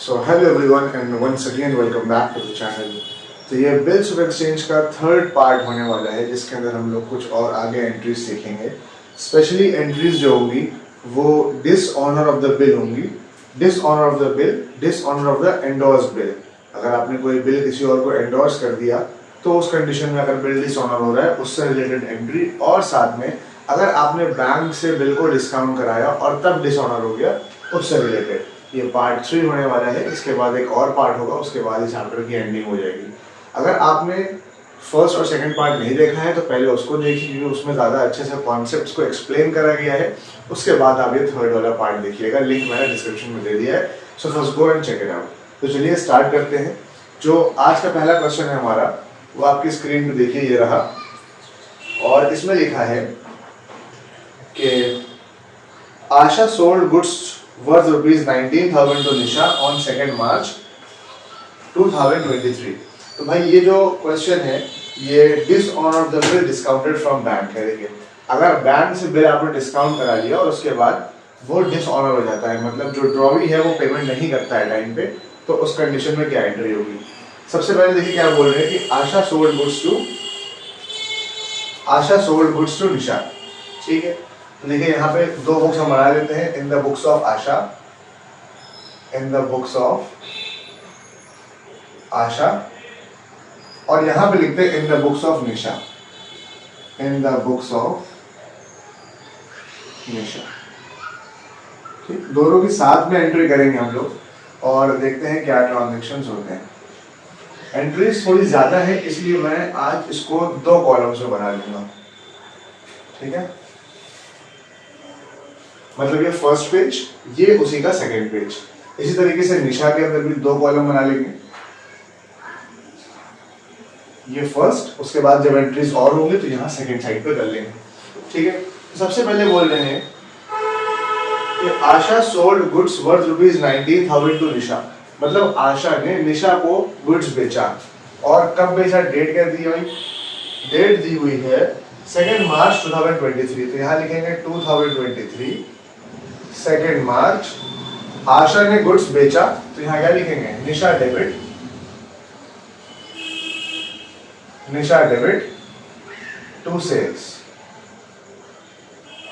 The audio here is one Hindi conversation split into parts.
So hello everyone and once again welcome back to the channel. तो ये बिल्स ऑफ एक्सचेंज का थर्ड पार्ट होने वाला है, जिसके अंदर हम लोग कुछ और आगे एंट्रीज सीखेंगे। स्पेशली एंट्रीज जो होंगी वो डिसऑनर ऑफ द बिल होंगी, dishonour of the bill, dishonour of the endorse bill. अगर आपने कोई बिल किसी और को एंडोर्स कर दिया तो उस कंडीशन में अगर बिल डिसऑनर हो रहा है उससे रिलेटेड एंट्री, और साथ में अगर आपने बैंक से बिल को डिस्काउंट कराया और तब डिसऑनर हो गया उससे रिलेटेड। ये पार्ट 3 होने वाला है। इसके बाद एक और पार्ट होगा, उसके बाद इस चैप्टर की एंडिंग हो जाएगी। अगर आपने फर्स्ट और सेकंड पार्ट नहीं देखा है तो पहले उसको देखिए, क्योंकि उसमें ज़्यादा अच्छे से कॉन्सेप्ट्स को एक्सप्लेन करा गया है। उसके बाद आप ये थर्ड वाला पार्ट देखिएगा, लिंक मैंने डिस्क्रिप्शन में दे दिया है। So first go and check it out. तो चलिए स्टार्ट करते हैं। जो आज का पहला क्वेश्चन है हमारा, वो आपकी स्क्रीन पे देखिए, ये रहा। और इसमें लिखा है कि Asha sold goods worth rupees 19,000 to Nisha on 2nd March 2023। तो भाई ये जो क्वेश्चन है ये dishonour of the bill discounted from bank है। देखिए, अगर बैंक से बिल आपने डिस्काउंट करा लिया और उसके बाद वो डिसऑनर हो जाता है, मतलब जो ड्रॉवी है वो पेमेंट नहीं करता है टाइम पे, तो उस कंडीशन में क्या एंट्री होगी। सबसे पहले देखिए क्या बोल रहे हैं कि आशा सोल्ड गुड्स टू निशा। ठीक है, देखिए यहाँ पे दो बुक्स हम बना लेते हैं, in the books of Asha, in the books of Asha, और यहाँ पे लिखते हैं in the books of Nisha, in the books of Nisha. ठीक, दोनों की साथ में एंट्री करेंगे हम लोग और देखते हैं क्या ट्रांजेक्शंस होते हैं। एंट्रीज थोड़ी ज्यादा है इसलिए मैं आज इसको दो कॉलम्स में बना लूंगा। ठीक है, मतलब ये फर्स्ट पेज, ये उसी का सेकंड पेज। इसी तरीके से निशा के अंदर भी दो कॉलम बना लेंगे, ये फर्स्ट, उसके बाद जब एंट्रीज और होंगे तो यहाँ सेकंड साइड पे कर लेंगे। ठीक है, तो सबसे पहले बोल रहे हैं कि Asha sold goods worth rupees 19,000 to Nisha. मतलब आशा ने निशा को गुड्स बेचा, और कब बेचा, डेट क्या दी भाई, डेट दी हुई है 2 मार्च 2023। तो यहाँ लिखेंगे 2023 2 मार्च। आशा ने गुड्स बेचा, तो यहाँ क्या लिखेंगे, Nisha debit, Nisha debit to sales.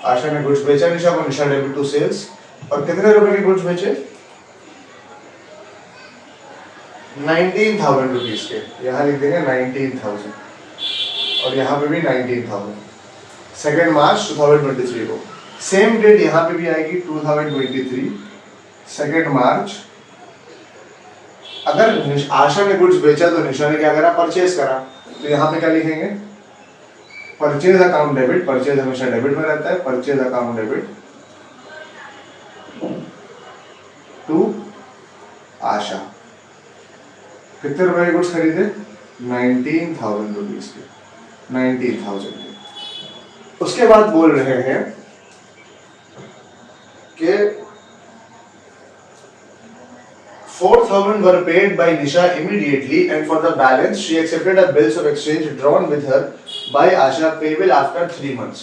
Asha ने गुड्स बेचा निशा को, निशा डेबिट टू सेल्स। और कितने रुपए के गुड्स बेचे, 19,000 रुपीज के। यहाँ लिख देंगे 19,000, और यहाँ पे भी 19,000 2 मार्च 2023 को। सेम डेट यहाँ पे भी आएगी 2023 2 मार्च। अगर आशा ने गुड्स बेचा तो निशा ने क्या करा, परचेज करा। तो यहाँ पे क्या लिखेंगे, परचेज अकाउंट डेबिट, परचेज हमेशा डेबिट में रहता है, परचेज अकाउंट डेबिट टू आशा। कितने रुपए के गुड्स खरीदे, 19,000 रुपीज के, 19,000 के। उसके बाद बोल रहे हैं कि 4,000 were paid by Nisha immediately, and for the balance she accepted a bills of exchange drawn with her by Asha payable after 3 months।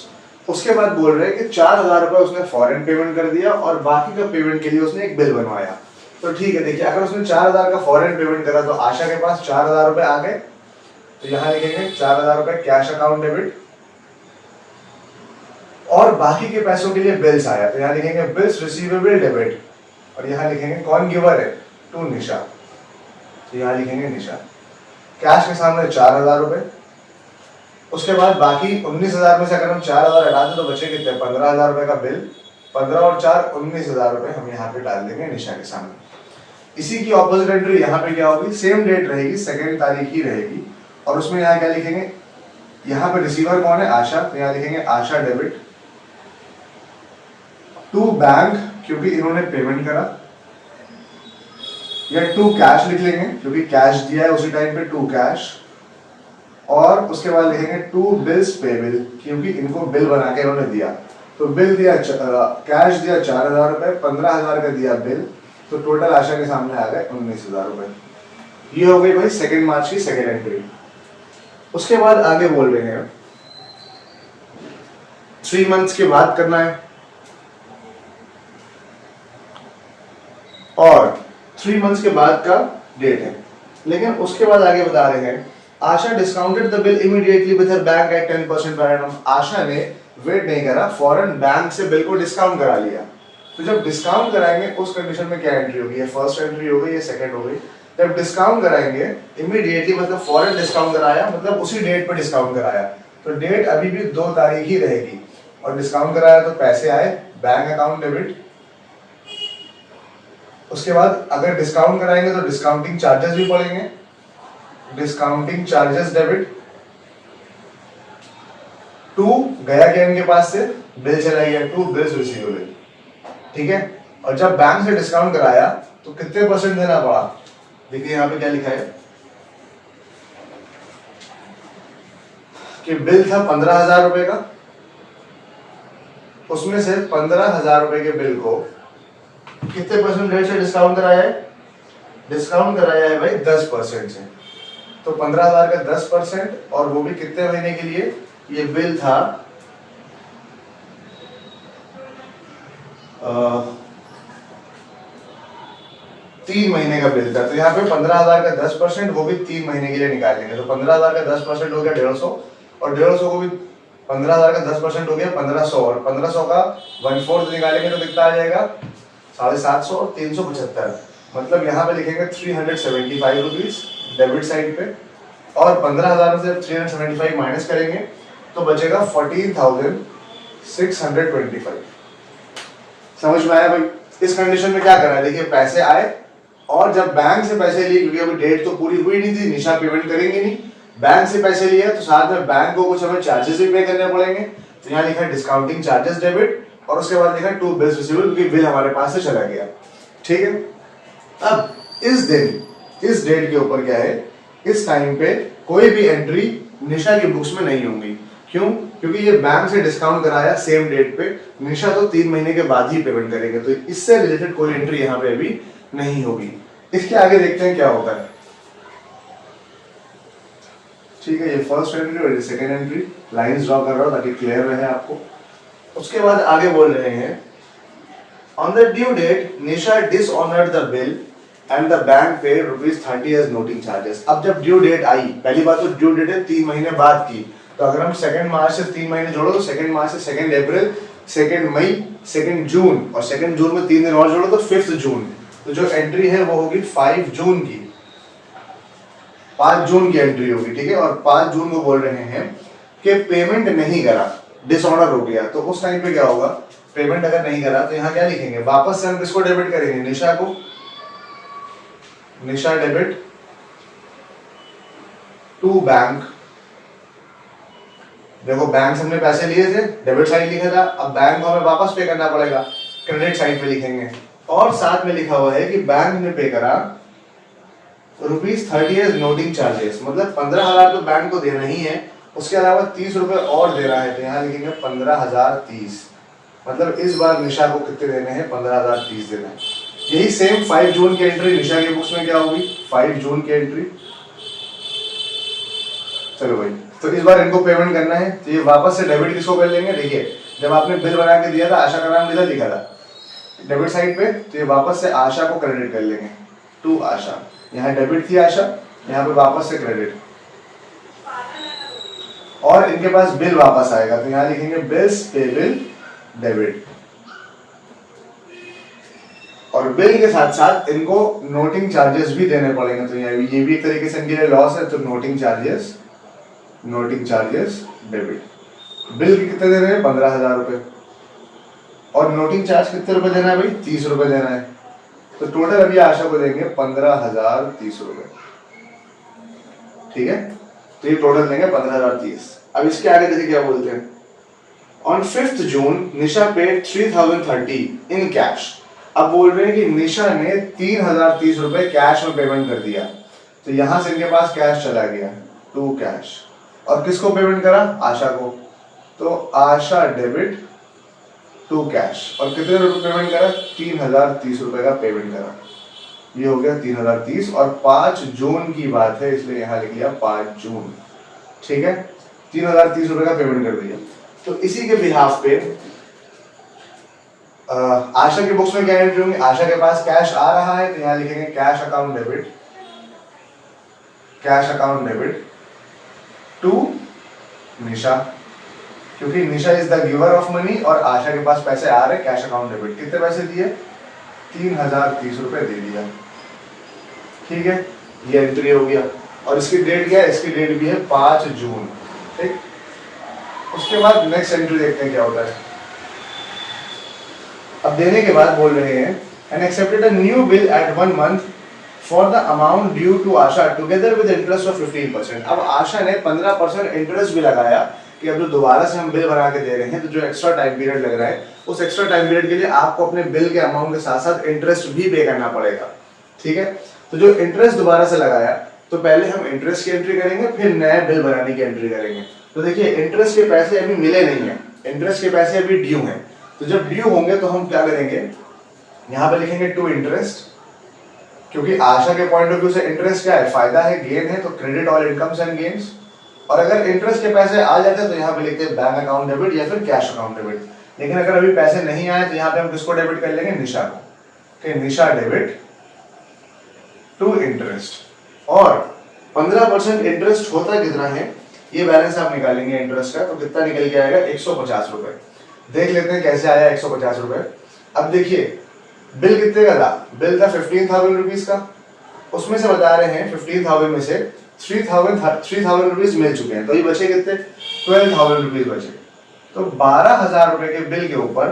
उसके बाद बोल रहे हैं कि 4,000 रुपए उसने फॉरेन पेमेंट कर दिया और बाकी का पेमेंट के लिए उसने एक बिल बनवाया। तो ठीक है, देखिए अगर उसने 4,000 का फॉरेन पेमेंट करा तो आशा के पास 4,000 रुपए आ गए। तो यहाँ लिखेंगे 4,000 रुपए कैश अकाउंट डेबिट, और बाकी के पैसों के लिए बिल्स आया। तो यहाँ लिखेंगे बिल्स रिसीवेबल डेबिट, और यहाँ लिखेंगे कौन गिवर है, टू निशा। तो यहाँ लिखेंगे निशा। कैश के सामने 4,000 रुपए। उसके बाद बाकी 19,000 में से अगर हम 4,000 हटा दें तो बचे कितने, 15,000 रुपए का बिल। 15 और 4 19,000 रुपए हम यहाँ पे डाल देंगे निशा के सामने। इसी की ऑपोजिट एंट्री यहाँ पे क्या होगी, सेम डेट रहेगी, 2 तारीख ही रहेगी। और उसमें यहाँ क्या लिखेंगे, यहाँ पे रिसीवर कौन है, आशा। तो यहाँ लिखेंगे आशा डेबिट टू बैंक, क्योंकि इन्होंने पेमेंट करा, या टू कैश लिख लेंगे क्योंकि कैश दिया है उसी टाइम पे, टू कैश। और उसके बाद लिखेंगे टू बिल्स पेबल, क्योंकि इनको बिल बना के इन्होंने दिया। तो बिल दिया, कैश दिया 4,000 रुपए, 15,000 का दिया बिल, तो टोटल आशा के सामने आ गए 19,000 रुपए। ये हो गई भाई 2 मार्च की सेकेंड एंट्री। उसके बाद आगे बोल रहे हैं 3 मंथ्स के बाद करना है, और 3 मंथ्स के बाद का डेट है। लेकिन उसके बाद आगे बता रहे हैं Asha discounted the bill immediately with her bank at 10% per annum. आशा ने वेट नहीं करा, फौरन बैंक से बिल को डिस्काउंट करा लिया। तो जब डिस्काउंट कराएंगे उस कंडीशन में क्या एंट्री होगी, फर्स्ट एंट्री हो गई या सेकंड हो गई। जब डिस्काउंट कराएंगे इमीडिएटली मतलब फौरन डिस्काउंट कराया, मतलब उसी डेट पे डिस्काउंट कराया, तो डेट अभी भी 2 तारीख ही रहेगी। और डिस्काउंट कराया तो पैसे आए, बैंक अकाउंट डेबिट। उसके बाद अगर डिस्काउंट कराएंगे तो डिस्काउंटिंग चार्जेस भी पड़ेंगे, डिस्काउंटिंग चार्जेस डेबिट। 2 गया क्या इनके पास से, बिल चला गया, 2 बिल्स रिसीवेबल, ठीक है। और जब बैंक से डिस्काउंट कराया तो कितने परसेंट देना पड़ा, देखिए यहाँ पे क्या लिखा है कि बिल था 15,000 रुपए का, उसमें से 15,000 रुपए के बिल को कितने परसेंट रेट से डिस्काउंट कराया है, डिस्काउंट कराया है भाई 10% से। तो 15,000 का 10% और वो भी कितने महीने के लिए, ये बिल था 3 महीने का बिल था। तो यहाँ पे 15,000 का 10%, वो भी 3 महीने के लिए निकाल लेंगे। तो 15,000 का 10% हो गया 150, और 150 को भी 15,000 का 10% हो गया 1500, और 1500 का 1/4 निकालेंगे तो कितना आ जाएगा 750 और 375। मतलब यहाँ पे लिखेंगे 375 रुपीज डेबिट साइड पे, और 15,000 से 375 माइनस करेंगे तो बचेगा 14,625। समझ में आया भाई। इस कंडीशन में क्या करा है, देखिए पैसे आए, और जब बैंक से पैसे लिए, क्योंकि अभी डेट तो पूरी हुई नहीं थी, निशा पेमेंट करेंगे नहीं, बैंक से पैसे लिए तो साथ में बैंक को कुछ हमें चार्जेस भी पे करने पड़ेंगे। तो यहाँ लिखा है डिस्काउंटिंग चार्जेस डेबिट, और उसके बाद लिखा है 2 बिल्स रिसीवेबल, क्योंकि बिल हमारे पास से चला गया, ठीक है। अब इस दिन, इस डेट के ऊपर क्या है, इस टाइम पे कोई भी एंट्री निशा की बुक्स में नहीं होंगी। क्यों, क्योंकि ये बैंक से डिस्काउंट कराया सेम डेट पे, निशा तो 3 महीने के बाद ही पेमेंट करेंगे, तो इससे रिलेटेड कोई एंट्री यहाँ पे अभी नहीं होगी। इसके आगे देखते हैं क्या होता है, ठीक है। ये फर्स्ट एंट्री और ये सेकेंड एंट्री, लाइंस ड्रॉ कर रहा हूं ताकि क्लियर रहे आपको। उसके बाद आगे बोल रहे हैं on the due date Nisha dishonoured the bill and the bank paid ₹30 as noting charges. अब जब ड्यू डेट आई, पहली बात तो ड्यू डेट है 3 महीने बाद की, तो अगर हम 2 मार्च से 3 महीने जोड़ो तो 2 मार्च से 2 अप्रैल, 2 मई, 2 जून, और 2 जून में 3 दिन और जोड़ो तो 5 जून। तो जो एंट्री है वो होगी 5 जून की, 5 जून की एंट्री होगी, ठीक है। और 5 जून को बोल रहे हैं कि पेमेंट नहीं करा, डिसऑर्डर हो गया, तो उस टाइम पे क्या होगा, पेमेंट अगर नहीं करा तो यहाँ क्या लिखेंगे, वापस से हम किसको डेबिट करेंगे, निशा को। निशा डेबिट टू बैंक। देखो बैंक से हमने पैसे लिए थे, डेबिट साइड लिखा था, अब बैंक को हमें वापस पे करना पड़ेगा, क्रेडिट साइड पे लिखेंगे। और साथ में लिखा हुआ है कि बैंक ने पे करा ₹30 एज नोटिंग चार्जेस, मतलब 15,000 तो बैंक को देना ही है, उसके अलावा 30 रुपए और दे रहा है, तो यहाँ लिखेंगे 15,030। मतलब इस बार निशा को कितने देने हैं, 15,030 देना है। यही सेम 5 जून की एंट्री निशा के बुक्स में क्या होगी, 5 जून की एंट्री। चलो भाई, तो इस बार इनको पेमेंट करना है, तो ये वापस से डेबिट किसको कर लेंगे, देखिए जब आपने बिल बना के दिया था आशा का नाम इधर लिखा था डेबिट साइड पे, तो ये वापस से आशा को क्रेडिट कर लेंगे, टू आशा। यहाँ डेबिट थी आशा, यहाँ पे वापस से क्रेडिट, और इनके पास बिल वापस आएगा, तो यहाँ लिखेंगे बिल्स पेबल डेबिट। और बिल के साथ साथ इनको नोटिंग चार्जेस भी देने पड़ेंगे, तो ये भी एक तरीके से इनके लिए लॉस है, तो नोटिंग चार्जेस डेबिट। बिल के कितने देने हैं, 15,000 रुपए, और नोटिंग चार्ज कितने रुपए देना है भाई, 30 रुपए देना है। तो टोटल अभी आशा को देंगे 15,030 रुपए, ठीक है। तो ये टोटल देंगे 15,030। अब इसके आगे देखिए क्या बोलते हैं, on 5 June Nisha paid 3,030 in cash. अब बोल रहे हैं कि निशा ने 3,030 रुपए कैश में पेमेंट कर दिया, तो यहां से इनके पास कैश चला गया, टू कैश, और किसको पेमेंट करा, आशा को। तो आशा डेबिट टू कैश, और कितने रुपए पेमेंट करा, 3,030 रुपए का पेमेंट करा। ये हो गया 3,030, और 5 जून की बात है इसलिए यहाँ लिख लिया 5 जून, ठीक है। 3,030 रुपए का पेमेंट कर दिया। तो इसी के बिहाफ पे आशा की बुक्स में क्या एंट्री होंगी, आशा के पास कैश आ रहा है तो यहाँ लिखेंगे cash account debit, cash account debit to Nisha, क्योंकि Nisha is the giver of money और आशा के पास पैसे आ रहे, कैश अकाउंट डेबिट। कितने पैसे दिए, 3030 रुपए दे दिया। ठीक है, ये एंट्री हो गया। और इसकी डेट क्या है, इसकी डेट भी है 5 जून। ठीक, उसके बाद नेक्स्ट एंट्री देखते हैं क्या होता है। अब देने के बाद बोल रहे हैं and accepted a new bill at 1 month for the amount due to Asha together with interest of 15%। अब आशा ने 15% इंटरेस्ट भी लगाया कि अब जो दोबारा से हम बिल बना के दे रहे हैं तो जो एक्स्ट्रा टाइम पीरियड लग रहा है उस एक्स्ट्रा टाइम पीरियड के लिए आपको अपने बिल के अमाउंट के साथ साथ इंटरेस्ट भी पे करना पड़ेगा। ठीक है, तो जो इंटरेस्ट दोबारा से लगाया तो पहले हम इंटरेस्ट की एंट्री करेंगे, फिर नया बिल बनाने की एंट्री करेंगे। तो देखिए इंटरेस्ट के पैसे अभी मिले नहीं है, इंटरेस्ट के पैसे अभी ड्यू हैं। तो जब ड्यू होंगे तो हम क्या करेंगे, यहाँ पे लिखेंगे टू इंटरेस्ट, क्योंकि आशा के पॉइंट ऑफ व्यू से इंटरेस्ट क्या है, फायदा है, गेन है, तो credit all incomes and gains. और अगर इंटरेस्ट के पैसे आ जाते हैं तो यहाँ पे लिखते हैं बैंक अकाउंट डेबिट या फिर कैश अकाउंट डेबिट। लेकिन अगर अभी पैसे नहीं आए तो यहाँ पे हम किसको डेबिट कर लेंगे, निशा को, कि निशा डेबिट टू इंटरेस्ट। और 15% इंटरेस्ट होता कितना है ये बैलेंस आप निकालेंगे इंटरेस्ट का, तो कितना निकल के आएगा, 150 रुपए। देख लेते हैं कैसे आया 150 रुपए। अब देखिए बिल कितने का था, बिल था 15,000 रुपीज का, उसमें से बता रहे हैं 15,000 में से 3,000 रुपीज मिल चुके हैं, तो ये बचे कितने, 12,000 रुपीज बचे। तो 12,000 रुपए के बिल के ऊपर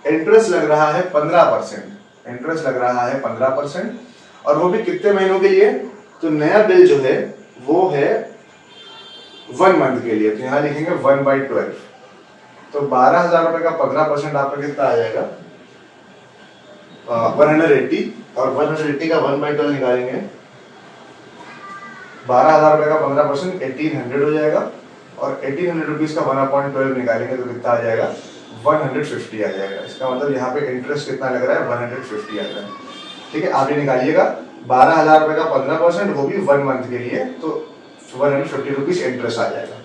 इंटरेस्ट लग रहा है 15%, इंटरेस्ट लग रहा है 15%, और वो भी कितने महीनों के लिए, तो नया बिल जो है वो है 1 मंथ के लिए, तो यहाँ लिखेंगे 1/12। तो 12,000 रुपए का 15% आपका कितना आ जाएगा, 180, और 180 का 1/12 निकालेंगे, 12,000 रुपए का 15% 1800 हो जाएगा, और 1800 रुपीज का 1/12 निकालेंगे तो कितना आ जाएगा, 150 आ जाएगा। इसका मतलब यहाँ पे इंटरेस्ट कितना लग रहा है, 150 आ रहा है। ठीक है, आप ये निकालिएगा, 12,000 रुपए का 15%, वो भी 1 मंथ के लिए, तो 150 रुपीज इंटरेस्ट आ जाएगा।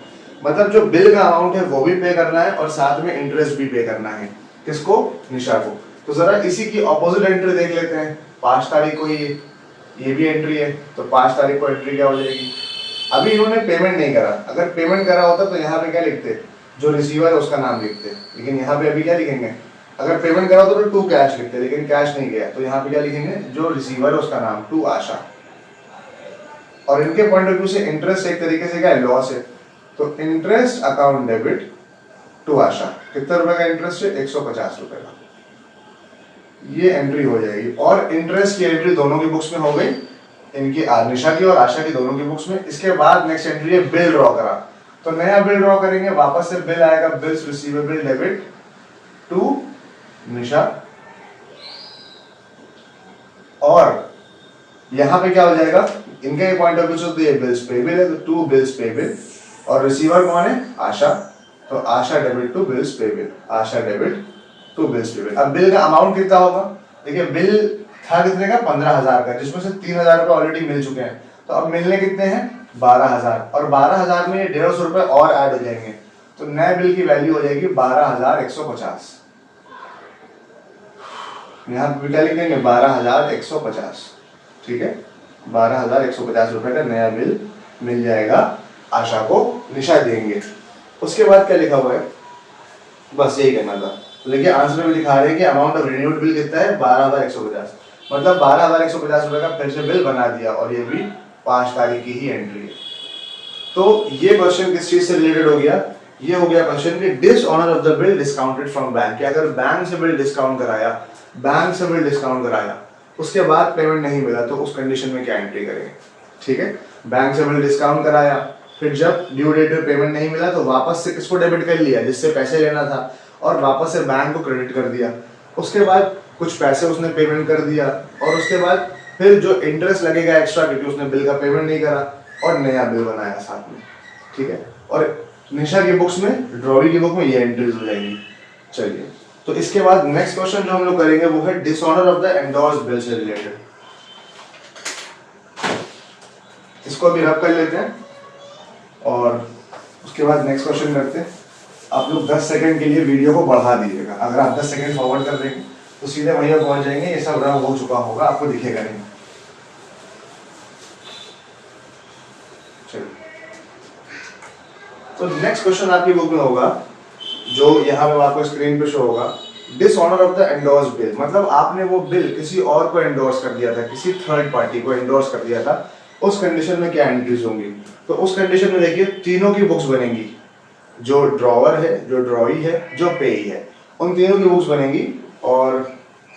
मतलब जो बिल का अमाउंट है वो भी पे करना है और साथ में इंटरेस्ट भी पे करना है, किसको, निशा को। तो जरा इसी की ऑपोजिट एंट्री देख लेते हैं। 5 तारीख को ये भी एंट्री है, तो 5 तारीख को एंट्री क्या हो जाएगी, अभी इन्होंने पेमेंट नहीं करा, अगर पेमेंट करा होता तो यहाँ पे क्या लिखते, जो रिसीवर है उसका नाम लिखते, लेकिन यहाँ पे अभी क्या लिखेंगे, अगर पेमेंट करा होता तो टू कैश लिखते, लेकिन कैश नहीं गया तो यहाँ पे क्या लिखेंगे, जो रिसीवर है उसका नाम, टू आशा। और इनके पॉइंट ऑफ व्यू से इंटरेस्ट एक तरीके से क्या है, लॉस है, तो इंटरेस्ट अकाउंट डेबिट टू आशा, कितने रुपए का इंटरेस्ट है, 150 रुपए का, ये एंट्री हो जाएगी। और इंटरेस्ट की एंट्री दोनों की बुक्स में हो गई, इनकी निशा की और आशा की दोनों की बुक्स में। इसके बाद नेक्स्ट एंट्री है बिल ड्रॉ करा, तो नया बिल ड्रॉ करेंगे, वापस से बिल आएगा, बिल्स रिसीवेबल डेबिट टू निशा, और यहां पे क्या हो जाएगा, इनके पॉइंट ऑफ व्यू से तो ये बिल्स पेबल है, तो टू बिल्स पेबल, और रिसीवर कौन है, आशा, तो Asha debit to bills payable, Asha debit to bills payable. अब बिल का अमाउंट कितना होगा, देखिए बिल था कितने का, 15,000 का, जिसमें से 3,000 रुपए ऑलरेडी मिल चुके हैं, तो अब मिलने कितने हैं, 12,000, और 12,000 में 150 रुपए और ऐड हो जाएंगे, तो नए बिल की वैल्यू हो जाएगी 12,150। यहाँ पे क्या लिख देंगे, 12,150। ठीक है, 12,150 रुपए का नया बिल मिल जाएगा आशा को, निशा देंगे। उसके बाद क्या लिखा हुआ है, बस यही कहना था। तो देखिए आंसर में दिखा रहे हैं कि अमाउंट ऑफ रिन्यूड बिल कितना है, 12,150, मतलब 12,150 रुपए का फिर से बिल बना दिया, और ये भी 5 तारीख की ही एंट्री है। तो ये क्वेश्चन किस चीज से रिलेटेड हो गया, ये हो गया क्वेश्चन कि dishonour of the bill discounted from bank, कि अगर बैंक से बिल डिस्काउंट कराया, बैंक से बिल डिस्काउंट कराया, उसके बाद पेमेंट नहीं मिला, तो उस कंडीशन में क्या एंट्री करेंगे। ठीक है, बैंक से बिल डिस्काउंट कराया, फिर जब ड्यू डेट में पेमेंट नहीं मिला तो वापस से किसको डेबिट कर लिया, जिससे पैसे लेना था, और वापस से बैंक को क्रेडिट कर दिया। उसके बाद कुछ पैसे उसने पेमेंट कर दिया, और उसके बाद फिर जो इंटरेस्ट लगेगा एक्स्ट्रा, क्योंकि उसने बिल का पेमेंट नहीं करा, और नया बिल बनाया साथ में। ठीक है, और निशा की बुक्स में, ड्रॉवी की बुक में ये एंट्रीज हो जाएंगी। चलिए, तो इसके बाद नेक्स्ट क्वेश्चन जो हम लोग करेंगे वो है dishonour of the endorsed bill से रिलेटेड। इसको अभी रब कर लेते हैं और उसके बाद नेक्स्ट क्वेश्चन करते हैं। आप लोग 10 सेकंड के लिए वीडियो को बढ़ा दीजिएगा, अगर आप 10 सेकंड फॉरवर्ड कर देंगे तो सीधे वहीं पर पहुंच जाएंगे, ये सब रन हो चुका होगा, आपको दिखेगा नहीं। चलिए, तो नेक्स्ट क्वेश्चन आपकी बुक में होगा, जो यहाँ पे आपको स्क्रीन पे शो होगा, dishonour of the endorse bill. मतलब आपने वो बिल किसी और को एंडोर्स कर दिया था, किसी थर्ड पार्टी को एंडोर्स कर दिया था, उस कंडीशन में क्या एंट्रीज होंगी। तो उस कंडीशन में देखिए तीनों की बुक्स बनेंगी, जो ड्रॉवर है, जो ड्रॉई है, जो पेई है, उन तीनों की बुक्स बनेंगी। और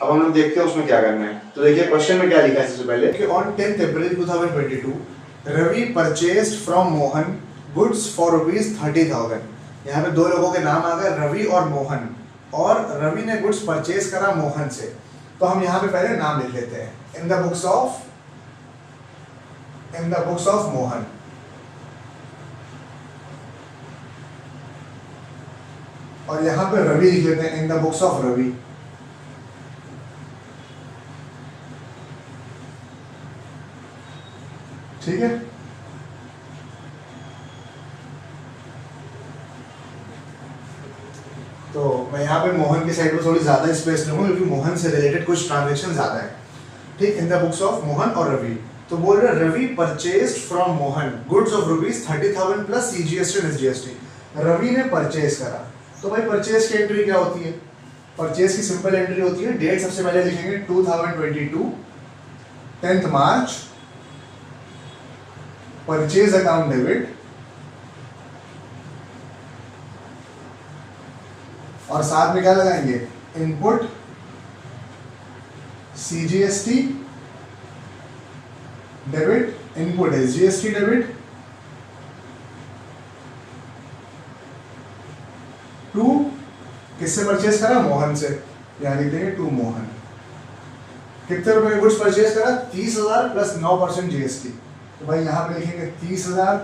अब हम लोग देखते हैं उसमें क्या करना है। तो देखिए क्वेश्चन में क्या लिखा है सबसे पहले कि on 10th April 2022 Ravi purchased from Mohan goods for ₹30,000। यहाँ पे दो लोगों के नाम आ गए, रवि और मोहन, और रवि ने गुड्स परचेज करा मोहन से। तो हम यहाँ पे पहले नाम लिख लेते हैं, in the books of Mohan. और यहाँ पे रवि लिख लेते हैं, in the books of Ravi. ठीक है, तो मैं यहाँ पे मोहन की साइड पर थोड़ी ज्यादा स्पेस लूंगा क्योंकि मोहन से रिलेटेड कुछ ट्रांजेक्शन ज्यादा है। ठीक, in the books of Mohan और रवि। तो बोल रहे Ravi purchased from Mohan goods of ₹30,000 plus CGST and SGST। Ravi ने परचेज करा, तो भाई परचेज की एंट्री क्या होती है? परचेज की सिंपल एंट्री होती है, डेट सबसे पहले लिखेंगे 2022 10th मार्च, परचेज अकाउंट डेबिट, और साथ में क्या लगाएंगे? Input CGST debit, input SGST debit, to किससे परचेज करा? मोहन से, यहाँ लिख देंगे टू मोहन। कितने रुपए के गुड्स परचेज करा? 30,000 प्लस 9% GST। तो भाई यहाँ पे लिखेंगे 30,000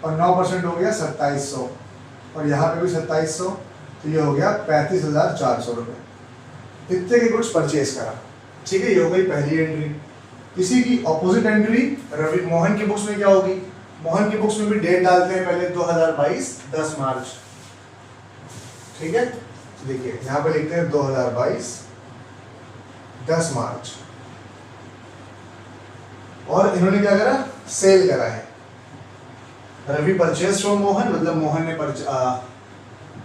और 9% हो गया 2700, और यहाँ पे भी 2700, तो ये हो गया 35,400 रुपए। इतने के गुड्स परचेज करा। ठीक है, ये हो गई पहली एंट्री। इसी की ऑपोजिट एंट्री रवि मोहन की बुक्स में क्या होगी? मोहन की बुक्स में भी डेट डालते हैं पहले 2022 10 मार्च। ठीक है, देखिए यहाँ पे लिखते हैं 2022 10 मार्च, और इन्होंने क्या करा? सेल करा है। रवि परचेज फ्रॉम मोहन, मतलब मोहन ने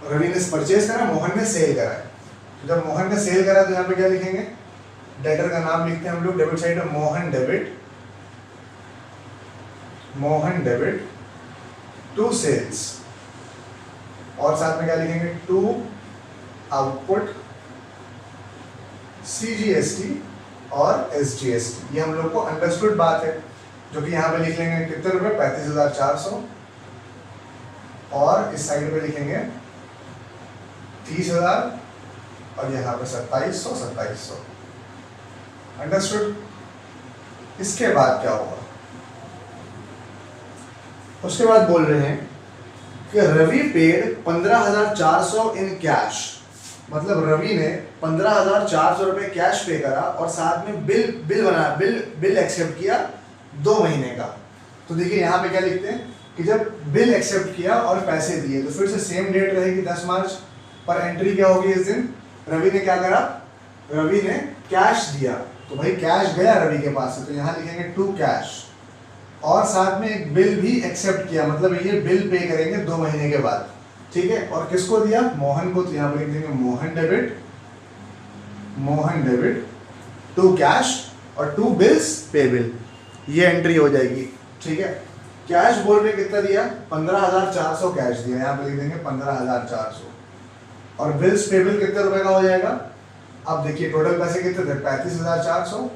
रवि ने परचेज करा, मोहन ने सेल करा है। तो जब मोहन ने सेल करा तो यहाँ पे क्या लिखेंगे? डेटर का नाम लिखते हैं हम लोग डेबिट साइड में, मोहन डेबिट टू सेल्स, और साथ में क्या लिखेंगे? टू आउटपुट CGST और SGST। ये हम लोग को अंडरस्टूड बात है, जो कि यहाँ पे लिख लेंगे कितने रुपए? 35,400, और इस साइड पे लिखेंगे 30,000, और यहाँ पे 2700। अंडरस्टूड? इसके बाद क्या होगा? उसके बाद बोल रहे हैं कि रवि पेड 15,400 इन कैश। मतलब रवि ने 15,400 रुपए कैश पे करा, और साथ में बिल एक्सेप्ट किया 2 महीने का। तो देखिए यहाँ पे क्या लिखते हैं कि जब बिल एक्सेप्ट किया और पैसे दिए, तो फिर से सेम डेट रहेगी 10 मार्च, पर एंट्री क्या होगी इस दिन? रवि ने क्या करा? रवि ने कैश दिया, तो भाई कैश गया रवि के पास से, तो यहाँ लिखेंगे टू कैश, और साथ में एक बिल भी एक्सेप्ट किया, मतलब ये बिल पे करेंगे 2 महीने के बाद। ठीक है, और किसको दिया? मोहन को। तो यहाँ पर लिख देंगे मोहन डेबिट टू कैश और टू बिल्स पेबल। ये एंट्री हो जाएगी। ठीक है, कैश बोल रहे कितना दिया? 15,400 कैश दिया, यहाँ पे लिख देंगे 15,400, और बिल्स पेबल कितने रुपए का हो जाएगा? अब देखिए टोटल पैसे कितने थे? 35,400,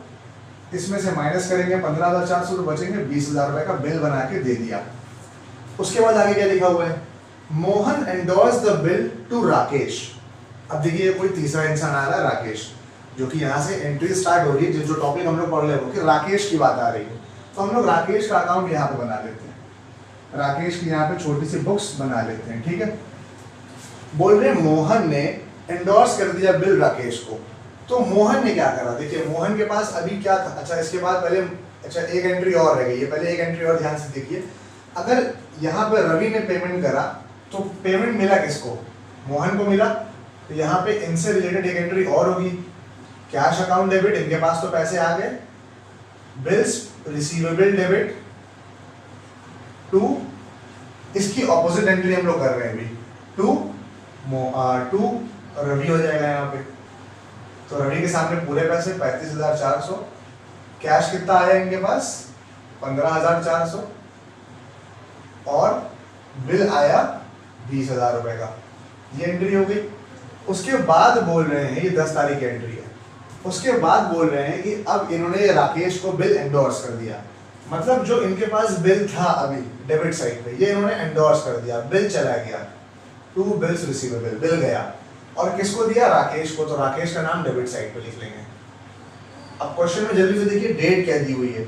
इसमें से माइनस करेंगे 15,400 तो बचेंगे 20,000 रुपए का बिल बना के दे दिया। उसके बाद आगे क्या लिखा हुआ है? Mohan endorse the bill to Rakesh. अब देखिए कोई तीसरा इंसान आ रहा है, राकेश, जो कि यहाँ से एंट्री स्टार्ट हो रही है। जो टॉपिक हम लोग पढ़ रहे हो कि राकेश की बात आ रही है, तो हम लोग राकेश का अकाउंट यहाँ पे बना लेते हैं। राकेश की यहाँ पे छोटी सी बुक्स बना लेते हैं। ठीक है, बोल रहे मोहन ने एंडोर्स कर दिया बिल राकेश को। तो मोहन ने क्या करा? देखिए मोहन के पास अभी क्या था? अच्छा, इसके बाद पहले एक एंट्री और रह गई है, पहले एक एंट्री और ध्यान से देखिए। अगर यहाँ पे रवि ने पेमेंट करा तो पेमेंट मिला किसको? मोहन को मिला। तो यहाँ पे इनसे रिलेटेड एक एंट्री और होगी। कैश अकाउंट डेबिट, इनके पास तो पैसे आ गए। बिल्स रिसीवेबल डेबिट टू, इसकी ऑपोजिट एंट्री हम लोग कर रहे हैं अभी, टू रवि हो जाएगा यहाँ पे। तो रवि के सामने पूरे पैसे 35,400, कैश कितना आया इनके पास 15,400, और बिल आया 20,000 रुपए का। ये एंट्री हो गई। उसके बाद बोल रहे हैं, ये 10 तारीख की एंट्री है, उसके बाद बोल रहे हैं कि अब इन्होंने राकेश को बिल एंडोर्स कर दिया। मतलब जो इनके पास बिल था अभी डेबिट साइड पे, ये इन्होंने एंडोर्स कर दिया, बिल चला गया, टू बिल्स रिसीवेबल, बिल गया। और किसको दिया? राकेश को। तो राकेश का नाम डेबिट साइड पे लिख लेंगे। अब क्वेश्चन में जल्दी से देखिए डेट क्या दी हुई है,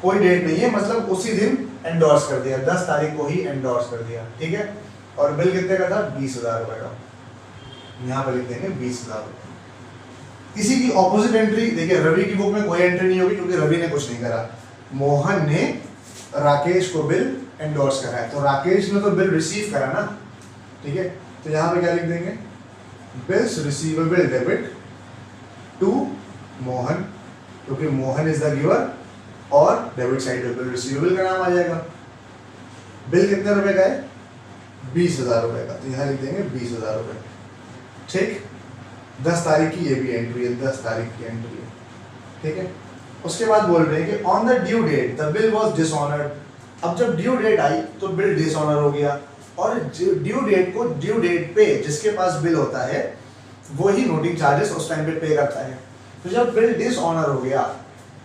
कोई डेट नहीं है, मतलब उसी दिन एंडोर्स कर दिया, 10 तारीख को ही एंडोर्स कर दिया, ठीक है। और बिल कितने का था? 20,000 रुपए का। यहाँ पर लिख देंगे 20,000 रुपए। इसी की ऑपोजिट एंट्री देखिए, रवि की बुक में कोई एंट्री नहीं होगी क्योंकि रवि ने कुछ नहीं करा, मोहन ने राकेश को बिल एंडोर्स करा है, तो राकेश ने तो बिल रिसीव करा ना, ठीक है। तो यहाँ पे क्या लिख देंगे? Bills receivable debit to Mohan, क्योंकि मोहन इज द गिवर, और डेबिट साइड पे बिल रिसीवेबल का नाम आ जाएगा। बिल कितने रुपए का है? 20,000 रुपए का, तो यहाँ लिख देंगे 20,000 रुपए, ठीक। 10 तारीख की ये भी एंट्री है, 10 तारीख की एंट्री है, ठीक है। उसके बाद बोल रहे हैं कि on the due date the bill was dishonoured. अब जब ड्यू डेट आई तो बिल डिसऑनर हो गया, और ड्यू डेट को, ड्यू डेट पे जिसके पास बिल होता है वो ही नोटिंग चार्जेस उस टाइम पे पे करता है। तो जब बिल डिसऑनर हो गया,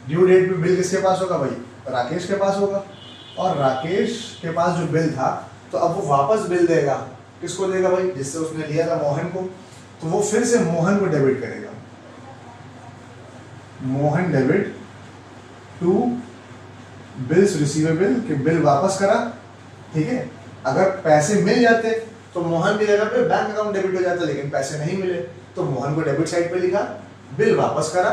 ड्यू डेट पे बिल किसके पास होगा भाई? राकेश के पास होगा, और राकेश के पास जो बिल था, तो अब वो वापस बिल देगा, किसको देगा भाई? जिससे उसने लिया था, मोहन को। तो वो फिर से मोहन को डेबिट करेगा, Mohan debit to bills receivable, के बिल वापस करा, ठीक है। अगर पैसे मिल जाते तो मोहन की जगह पे बैंक अकाउंट डेबिट हो जाता, लेकिन पैसे नहीं मिले तो मोहन को डेबिट साइड पे लिखा, बिल वापस करा,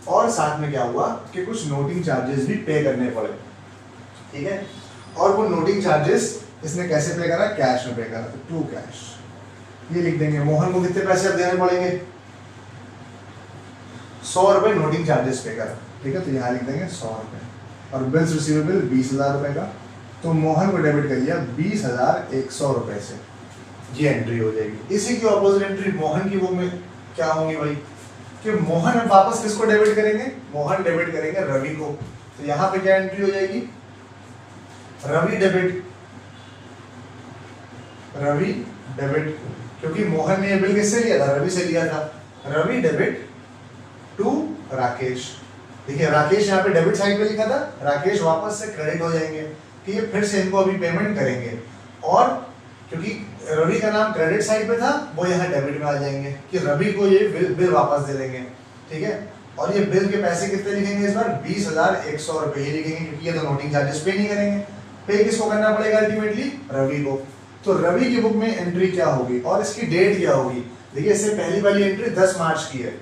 और साथ में क्या हुआ कि कुछ नोटिंग चार्जेस भी पे करने पड़े, ठीक है। और वो नोटिंग चार्जेस इसने कैसे पे करा? कैश में पे करा, तो टू कैश, ये लिख देंगे। मोहन को कितने पैसे अब देने पड़ेंगे? 100 रुपए नोटिंग चार्जेस पे करा, ठीक है। तो यहाँ लिख देंगे 100 रुपए, और बिल्स रिसीवेबल 20,000 रुपए का, तो मोहन को डेबिट कर दिया 20,100 रुपए से, ये एंट्री हो जाएगी। इसी की ऑपोजिट एंट्री मोहन की बुक में क्या होंगी भाई? कि मोहन अब वापस किसको डेबिट करेंगे? मोहन डेबिट करेंगे रवि को। तो यहाँ पे क्या एंट्री हो जाएगी? रवि डेबिट, रवि डेबिट, क्योंकि मोहन ने ये बिल किससे लिया था? रवि से लिया था। Ravi debit to Rakesh. देखिए राकेश यहाँ पे डेबिट साइड पे लिखा था, राकेश वापस से क्रेडिट हो जाएंगे कि ये फिर से इनको अभी पेमेंट करेंगे, और क्योंकि रवि का नाम क्रेडिट साइड पे था, वो यहाँ डेबिट में आ जाएंगे कि रवि को ये बिल वापस दे देंगे, ठीक है। और ये बिल के पैसे कितने लिखेंगे इस बार? 20,100 रुपए ही लिखेंगे, क्योंकि ये तो नोटिंग चार्जेस पे नहीं करेंगे। पे किसको करना पड़ेगा अल्टीमेटली? रवि को। तो रवि की बुक में एंट्री क्या होगी और इसकी डेट क्या होगी? देखिए इससे पहली वाली एंट्री 10 मार्च की है,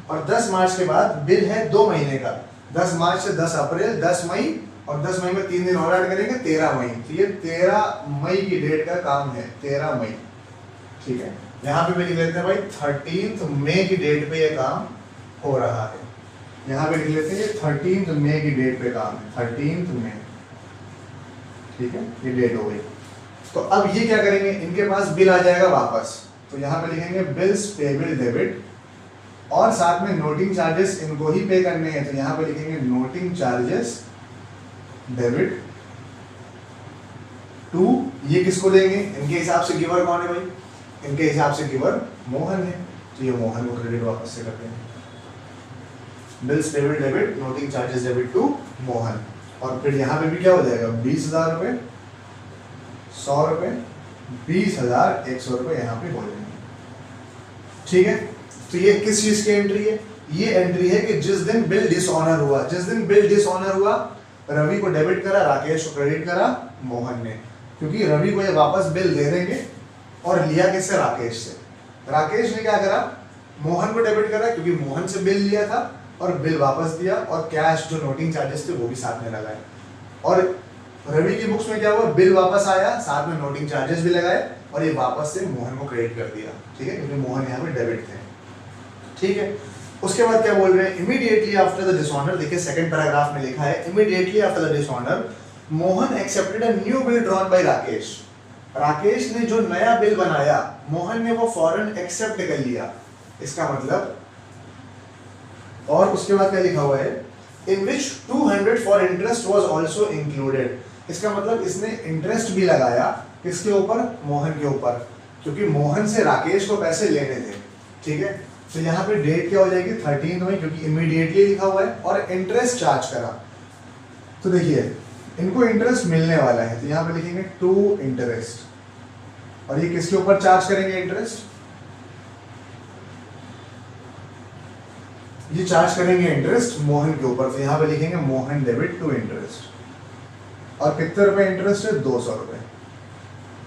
और 10 मार्च के बाद बिल है 2 महीने का, 10 मार्च से 10 अप्रैल, 10 मई, और 10 मई में 3 दिन और ऐड करेंगे, 13 मई। तो ये 13 मई की डेट का काम है, 13 मई, ठीक है। यहाँ पे लिख लेते हैं भाई 13 मई की डेट पे ये काम हो रहा है। यहाँ पे लिख लेते हैं 13 मई की डेट पे काम है, 13 मई, ठीक है, ये डेट हो गई। तो अब ये क्या करेंगे? इनके पास बिल आ जाएगा वापस, तो यहाँ पे लिखेंगे बिल्स पेबल डेबिट, और साथ में नोटिंग चार्जेस इनको ही पे करने हैं, तो यहाँ पे लिखेंगे नोटिंग चार्जेस डेबिट टू, ये किसको देंगे? इनके हिसाब से गिवर कौन है भाई? इनके हिसाब से गिवर मोहन है, तो ये मोहन को क्रेडिट वापस से करते हैं। Bills payable debit, noting charges debit to Mohan, और फिर यहाँ पे भी क्या हो जाएगा? 20,000 रुपए, 100 रुपए, 20,100 रुपए यहाँ पे हो जाएंगे, ठीक है। तो ये किस चीज की एंट्री है? ये एंट्री है कि जिस दिन बिल डिसऑनर हुआ, जिस दिन बिल डिसऑनर हुआ, रवि को डेबिट करा, राकेश को क्रेडिट करा मोहन ने, क्योंकि रवि को ये वापस बिल दे देंगे, और लिया किससे? राकेश से। राकेश ने क्या करा? मोहन को डेबिट करा, क्योंकि मोहन से बिल लिया था, और बिल वापस दिया, और कैश जो नोटिंग चार्जेस थे वो भी साथ में लगाए। और रवि की बुक्स में क्या हुआ? बिल वापस आया, साथ में नोटिंग चार्जेस भी लगाए, और ये वापस से मोहन को क्रेडिट कर दिया, ठीक है, क्योंकि मोहन यहाँ पे डेबिट थे। ठीक है। उसके बाद क्या बोल रहे हैं, इमीडिएटली आफ्टर द डिसऑनर, देखिए सेकंड पैराग्राफ में लिखा है immediately after the dishonour Mohan accepted a new bill drawn by Rakesh. Rakesh ने जो नया बिल बनाया मोहन ने वो फौरन एक्सेप्ट कर लिया, इसका मतलब। और उसके बाद क्या लिखा हुआ है, इन विच 200 for interest was also included. इसका मतलब इसने इंटरेस्ट भी लगाया किसके ऊपर, मोहन के ऊपर, क्योंकि मोहन से राकेश को पैसे लेने थे। ठीक है, तो यहाँ पे डेट क्या हो जाएगी 13 मई, क्योंकि इमीडिएटली लिखा हुआ है, और इंटरेस्ट चार्ज करा। तो देखिए इनको इंटरेस्ट मिलने वाला है, तो यहाँ पे लिखेंगे टू इंटरेस्ट, और ये किसके ऊपर चार्ज करेंगे इंटरेस्ट, ये चार्ज करेंगे इंटरेस्ट मोहन के ऊपर, तो यहाँ पे लिखेंगे मोहन डेबिट टू इंटरेस्ट। और कितने रुपए इंटरेस्ट है, 200 रुपए।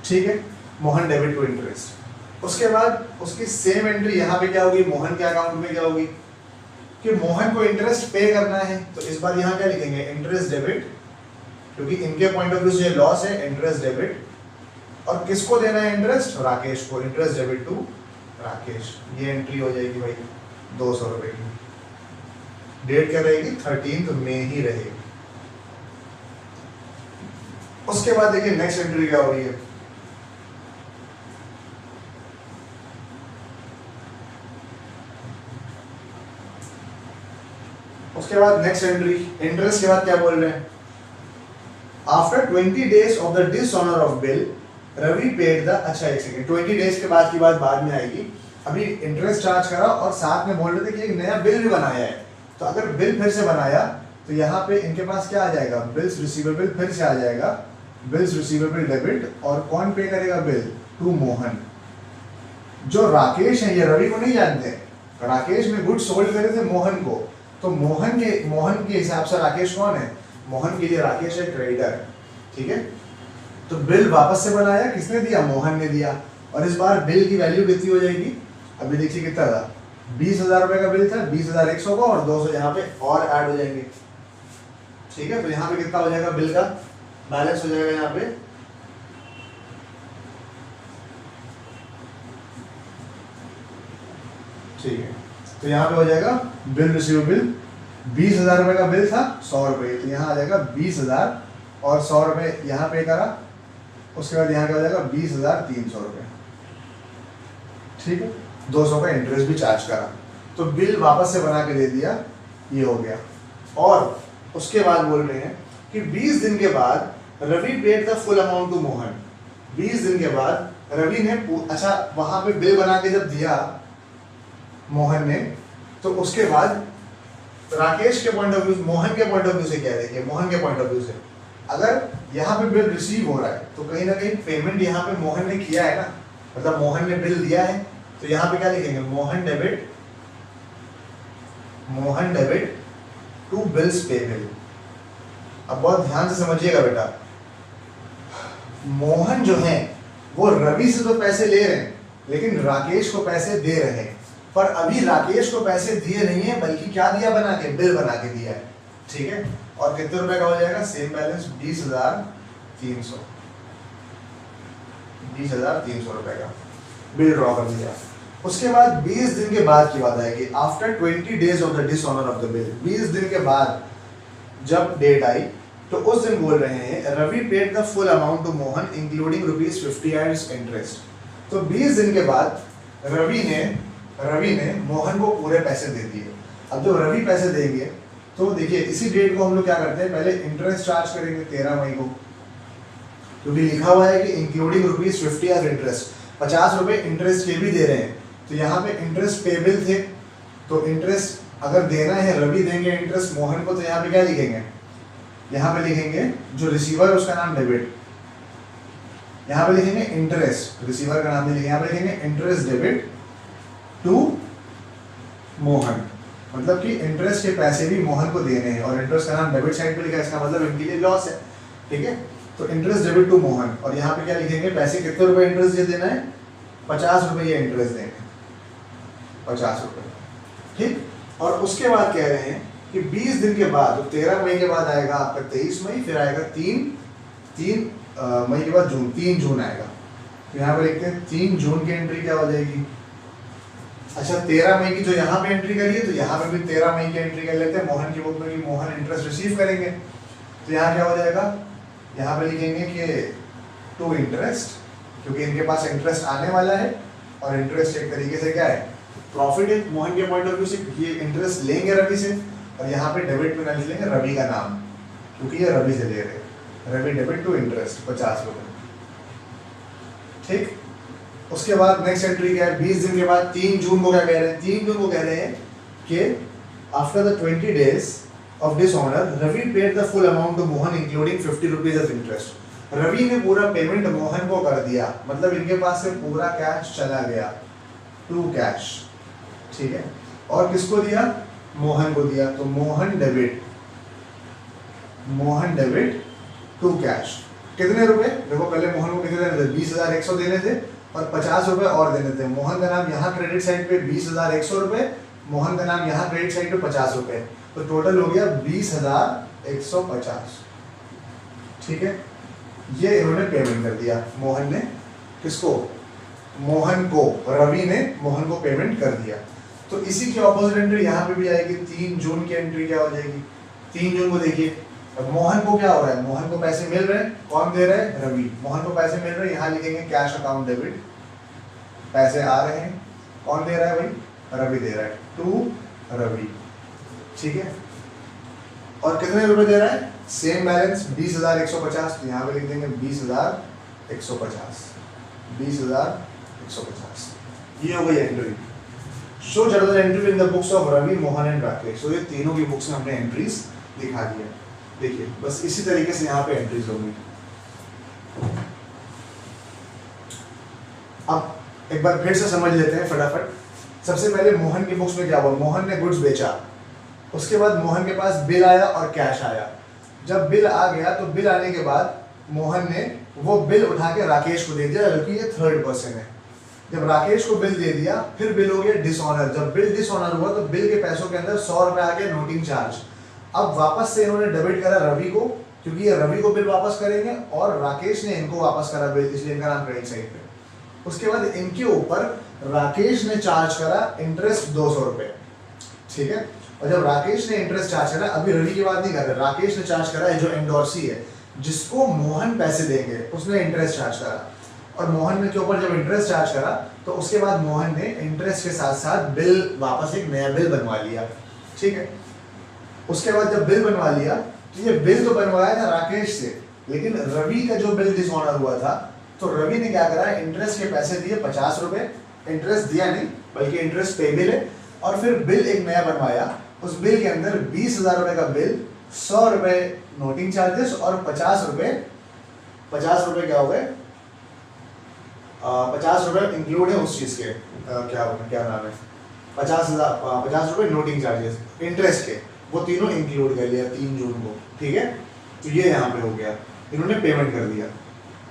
ठीक है, मोहन डेबिट टू इंटरेस्ट। उसके बाद उसकी सेम एंट्री यहाँ पे क्या होगी, मोहन के अकाउंट में क्या होगी, कि मोहन को इंटरेस्ट पे करना है, तो इस बार यहाँ क्या लिखेंगे, इंटरेस्ट डेबिट, क्योंकि इनके पॉइंट ऑफ व्यू से लॉस है, इंटरेस्ट डेबिट। और किसको देना है इंटरेस्ट, राकेश को, इंटरेस्ट डेबिट टू राकेश। ये एंट्री हो जाएगी भाई 200 रुपए की। डेट क्या रहेगी, 13 मई ही रहेगी। उसके बाद देखिए नेक्स्ट एंट्री क्या हो रही है, उसके बाद नेक्स्ट एंट्री इंटरेस्ट के बाद क्या बोल रहे हैं, after 20 days of the dishonour of bill Ravi paid the, अच्छा एक सेकेंड, 20 डेज के बाद की बात बाद में आएगी, अभी इंटरेस्ट चार्ज करा और साथ में बोल रहे थे कि एक नया बिल भी बनाया है। तो अगर बिल फिर से बनाया तो यहाँ पे इनके पास क्या आ जाएगा, बिल्स रिसीवेबल फिर से आ जाएगा, बिल्स रिसीवेबल डेबिट, और कौन पे करेगा बिल, टू मोहन। जो राकेश है ये रवि को नहीं जानते, राकेश ने गुड्स सोल्ड करे थे मोहन को, तो मोहन के हिसाब से राकेश कौन है, मोहन के लिए राकेश है क्रेडिटर। ठीक है, तो बिल वापस से बनाया, किसने दिया, मोहन ने दिया। और इस बार बिल की वैल्यू कितनी हो जाएगी, अभी देखिए कितना था, 20,000 रुपए का बिल था, 20,100 का, और 200 यहाँ पे और ऐड हो जाएंगे। ठीक है, तो यहाँ पे कितना हो जाएगा, बिल का बैलेंस हो जाएगा यहाँ पे, ठीक है, तो यहाँ पे हो जाएगा बिल रिसीवेबल, 20,000 रुपए का बिल था, 100 रुपए, तो यहाँ आ जाएगा 20,000 और 100 रुपए यहाँ पे करा। उसके बाद यहाँ क्या हो जाएगा, 20,300 रुपए। ठीक है, 200 का इंटरेस्ट भी चार्ज करा, तो बिल वापस से बना के दे दिया, ये हो गया। और उसके बाद बोल रहे हैं कि 20 दिन के बाद Ravi paid the full amount to Mohan. 20 दिन के बाद रवि ने, अच्छा वहां पे बिल बना के जब दिया मोहन ने, तो उसके बाद राकेश के पॉइंट ऑफ व्यू, मोहन के पॉइंट ऑफ व्यू से क्या देखिए, मोहन के पॉइंट ऑफ व्यू से अगर यहाँ पे बिल रिसीव हो रहा है तो कहीं ना कहीं पेमेंट यहाँ पे मोहन ने किया है ना, मतलब मोहन ने बिल दिया है, तो यहाँ पे क्या लिखेंगे, Mohan debit to bills payable. अब बहुत ध्यान से समझिएगा बेटा, मोहन जो है वो रवि से तो पैसे ले रहे हैं, लेकिन राकेश को पैसे दे रहे हैं, पर अभी राकेश को पैसे दिए नहीं है, बल्कि क्या दिया, बना के, बिल बना के दिया है। ठीक है, और कितने रुपए का हो जाएगा, सेम बैलेंस 20,300, 20,300 रुपए का बिल ड्रॉ कर दिया। उसके बाद 20 दिन के बाद की बात आएगी, after 20 days of the dishonour of the bill. 20 दिन के बाद जब डेट आई तो उस दिन बोल रहे हैं Ravi paid the full amount to Mohan including ₹50 as interest. तो 20 दिन के बाद रवि ने मोहन को पूरे पैसे दे दिए। अब जब रवि पैसे देंगे तो देखिए इसी डेट को हम लोग क्या करते हैं, पहले इंटरेस्ट चार्ज करेंगे 13 मई को, क्योंकि लिखा हुआ है कि इंक्लूडिंग ₹50 एज इंटरेस्ट, 50 रुपए इंटरेस्ट के भी दे रहे हैं। तो यहाँ पे इंटरेस्ट पेबल थे, तो इंटरेस्ट अगर देना है, रवि देंगे इंटरेस्ट मोहन को, तो यहाँ पे क्या लिखेंगे, यहाँ पे लिखेंगे जो रिसीवर है उसका नाम डेबिट, यहाँ पे लिखेंगे इंटरेस्ट, रिसीवर का नाम नहीं लिखेंगे, यहाँ पे लिखेंगे इंटरेस्ट डेबिट टू मोहन, मतलब कि इंटरेस्ट के पैसे भी मोहन को देने हैं, और इंटरेस्ट का नाम डेबिट साइड पे लिखा है, इसका मतलब इनके लिए लॉस है। ठीक है, तो इंटरेस्ट डेबिट टू मोहन, और यहाँ पे क्या लिखेंगे, पैसे कितने रुपए इंटरेस्ट ये देना है, 50 रुपए ये इंटरेस्ट देना है, 50 रुपए। ठीक, और उसके बाद कह रहे हैं कि 20 दिन के बाद, तो 13 मई के बाद आएगा आपका 23 मई, फिर आएगा 3 मई के बाद जून, 3 जून आएगा। तो यहाँ पर लिखते हैं 3 जून की एंट्री क्या हो जाएगी, अच्छा 13 मई की जो यहाँ पे एंट्री करी है, तो यहाँ पे भी 13 मई की एंट्री कर लेते हैं मोहन की बुक में कि मोहन इंटरेस्ट रिसीव करेंगे। तो यहाँ क्या हो जाएगा, यहाँ पे लिखेंगे कि टू इंटरेस्ट, क्योंकि इनके पास इंटरेस्ट आने वाला है और इंटरेस्ट एक तरीके से क्या है, प्रॉफिट है मोहन के पॉइंट ऑफ व्यू से। ये इंटरेस्ट लेंगे रवि से और यहाँ पे डेबिट में लिख लेंगे रवि का नाम, क्योंकि ये रवि से ले रहे हैं। रवि डेबिट टू इंटरेस्ट 50 रुपये, ठीक। उसके बाद नेक्स्ट एंट्री क्या है, 20 दिन के बाद 3 जून को क्या कह रहे हैं, 3 जून को कह रहे हैं कि after the 20 days of dishonour Ravi paid the full amount to Mohan including 50 rupees of interest. Ravi ने पूरा पेमेंट मोहन को कर दिया, मतलब इनके पास से पूरा कैश चला गया, टू कैश, ठीक है। और किसको दिया, मोहन को दिया। तो मोहन डेबिट टू कैश। कितने रुपए, देखो पहले मोहन को कितने देने थे, 20,100 देने थे और 50 रुपए और देने थे। मोहन का नाम यहाँ क्रेडिट साइड पे 20,100 रुपए, मोहन का नाम यहाँ क्रेडिट साइड पे 50 रुपए, तो टोटल हो गया 20,150, ठीक है। ये इन्होंने पेमेंट कर दिया, मोहन ने किसको, मोहन को, रवि ने मोहन को पेमेंट कर दिया। तो इसी की ऑपोजिट एंट्री यहाँ पे भी आएगी। 3 जून की एंट्री क्या हो जाएगी, 3 जून को देखिए, अब मोहन को क्या हो रहा है, मोहन को पैसे मिल रहे हैं, कौन दे रहा है, रवि। मोहन को पैसे मिल रहे हैं, यहाँ लिखेंगे कैश अकाउंट डेबिट, पैसे आ रहे हैं, कौन दे रहा है भाई, रवि दे रहा है, टू रवि, ठीक है। और कितने रुपए दे रहा है, सेम बैलेंस 20,150, तो यहाँ पे लिख देंगे 20,150, 20,150। ये हो गई entry. Show journal entry in the books of Ravi, Mohan and Rakesh. तो ये तीनों की बुक्स में हमने एंट्रीज दिखा दी है। देखिए बस इसी तरीके से यहाँ पे एंट्रीज होंगी। अब एक बार फिर से समझ लेते हैं फटाफट। सबसे पहले मोहन की बुक्स में क्या हुआ, मोहन ने गुड्स बेचा, उसके बाद मोहन के पास बिल आया और कैश आया। जब बिल आ गया तो बिल आने के बाद मोहन ने वो बिल उठा के राकेश को दे दिया, क्योंकि ये थर्ड पर्सन है। जब राकेश को बिल दे दिया, फिर बिल हो गया डिसऑनर। जब बिल डिसऑनर हुआ तो बिल के पैसों के अंदर 100 रुपए आ गए नोटिंग चार्ज। अब वापस से इन्होंने डेबिट करा रवि को, क्योंकि ये रवि को बिल वापस करेंगे और राकेश ने इनको वापस करा बिल, इसलिए इनका नाम क्रेडिट साइड पे। उसके बाद इनके ऊपर राकेश ने चार्ज करा इंटरेस्ट 200 रुपए, ठीक है। और जब राकेश ने इंटरेस्ट चार्ज करा, अभी रवि की बात नहीं कर रहे, राकेश ने चार्ज करा है जो एंडोर्सी है, जिसको मोहन पैसे देंगे, उसने इंटरेस्ट चार्ज करा। और मोहन के ऊपर जब इंटरेस्ट चार्ज करा तो उसके बाद मोहन ने इंटरेस्ट के साथ साथ बिल, वापस एक नया बिल बनवा लिया, ठीक है। उसके बाद जब बिल बनवा लिया तो ये बिल तो बनवाया था राकेश से, लेकिन रवि का जो बिल डिसऑनर हुआ था, तो रवि ने क्या करा, इंटरेस्ट के पैसे दिए 50 रुपए, इंटरेस्ट दिया नहीं बल्कि इंटरेस्ट पेबल है, और फिर बिल एक नया बनवाया। उस बिल के अंदर 20,000 रुपए का बिल, 100 रुपए नोटिंग चार्जेस और 50 रुपए क्या हो गए, 50 रुपए इंक्लूड है उस चीज के, क्या नाम है, 50 रुपए नोटिंग चार्जेस इंटरेस्ट के, वो तीनों इंक्लूड कर लिया 3 जून को, ठीक है। तो ये यहाँ पे हो गया, इन्होंने पेमेंट कर दिया,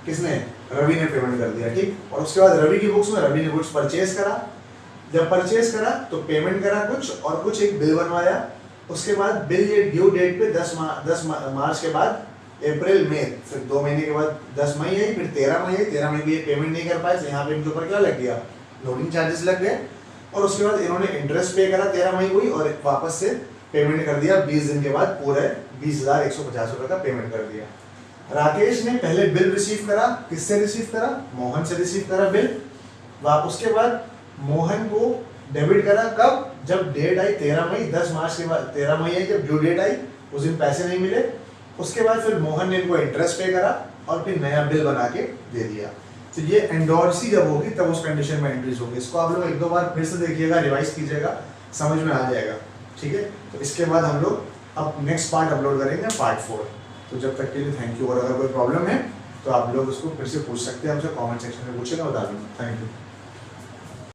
किसने, रवि ने पेमेंट कर दिया, ठीक। और उसके बाद रवि की बुक्स में रवि ने गुड्स परचेज करा। जब परचेज करा तो पेमेंट करा कुछ, और कुछ एक बिल बनवाया। उसके बाद बिल ये ड्यू डेट पे 10 मार्च के बाद अप्रैल में, फिर 2 महीने के बाद 10 मई आई, फिर 13 मई आई। 13 मई को ये पेमेंट नहीं कर पाए, तो यहाँ पे इनके ऊपर क्या लग गया, लोडिंग चार्जेस लग गए। और उसके बाद इन्होंने इंटरेस्ट पे करा 13 मई को ही, और वापस से पेमेंट कर दिया 20 दिन के बाद, पूरे 20,150 रुपए का पेमेंट कर दिया। राकेश ने पहले बिल रिसीव करा, किससे रिसीव करा, मोहन से रिसीव करा बिल। उसके बाद मोहन को डेबिट करा, कब, जब डेट आई 13 मई, 10 मार्च के बाद 13 मई आई, जब ड्यू डेट आई उस दिन पैसे नहीं मिले। उसके बाद फिर मोहन ने इनको इंटरेस्ट पे करा और फिर नया बिल बना के दे दिया। तो ये एंडोर्सी जब होगी तब उस कंडीशन में एंट्रीज होगी। इसको आप लोग 1-2 बार फिर से देखिएगा, रिवाइज कीजिएगा, समझ में आ जाएगा, ठीक है। तो इसके बाद हम लोग अब नेक्स्ट पार्ट अपलोड करेंगे, पार्ट 4। तो जब तक के लिए थैंक यू। और अगर कोई प्रॉब्लम है तो आप लोग उसको फिर से पूछ सकते हैं, हमसे कमेंट सेक्शन में पूछेगा, बता दूँगा। Thank you.